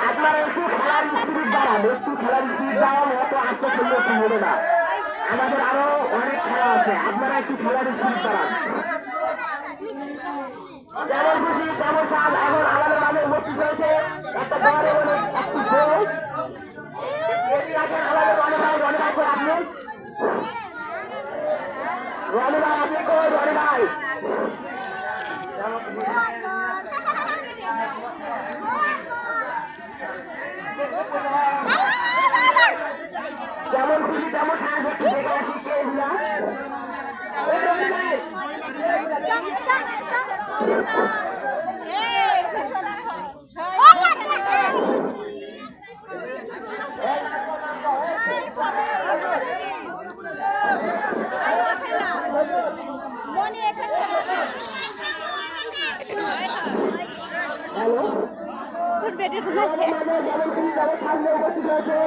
আপনারা একটু খেলার স্পিরিট বাড়ান, একটু খেলার স্পিরিট বাড়ান, এত আত্মসম্মতি হবে না। আমাদের আরো অনেক খেলা আছে, আপনারা একটু খেলার স্পিরিট বাড়ান। যেমন খুশি তেমন সাল এখন আমাদের মাঝে উপস্থিত হয়েছে একটা বড় একটি গোল। এটি আছেন আমাদের রনি ভাই কই আপনি? রনি ভাই আপনি কই? রনি ভাই যেমন খুশি তেমন সাজ একটু দেখে আসি কে এগুলা। সামনে উপস্থিত হয়েছে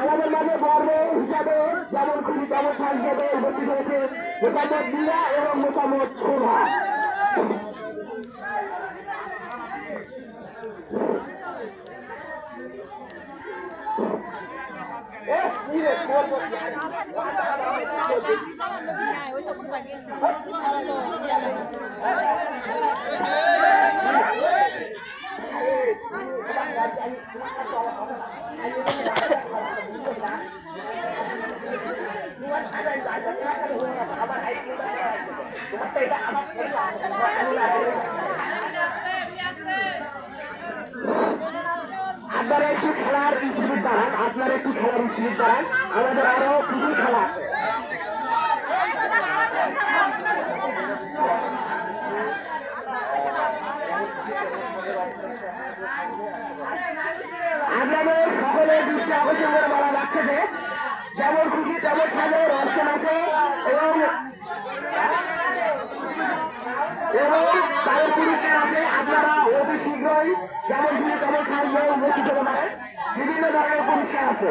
আমাদের মাঝে বর্বে হিসাবে যেমন খুশি তেমন সাজবে উপস্থিত হয়েছে মোসাম্মদ মিয়া এবং মোসাম্মদ শোভা। আপনারা একটু খেলার স্পিরিট বাড়ান, আপনারা একটু খেলার স্পিরিট বাড়ান, আমাদের আরো খুবই খেলা আছে। আপনাদের সকলের দৃষ্টি আকর্ষণ করে বলা যাচ্ছে যে যেমন খুশি তেমন সাজের অপশন আছে এবং তাদের পুরস্কার আছে। আপনারা অতি শীঘ্রই যেমন খুশি তেমন সাজে উপস্থিত হতে পারেন, বিভিন্ন ধরনের পুরস্কার আছে।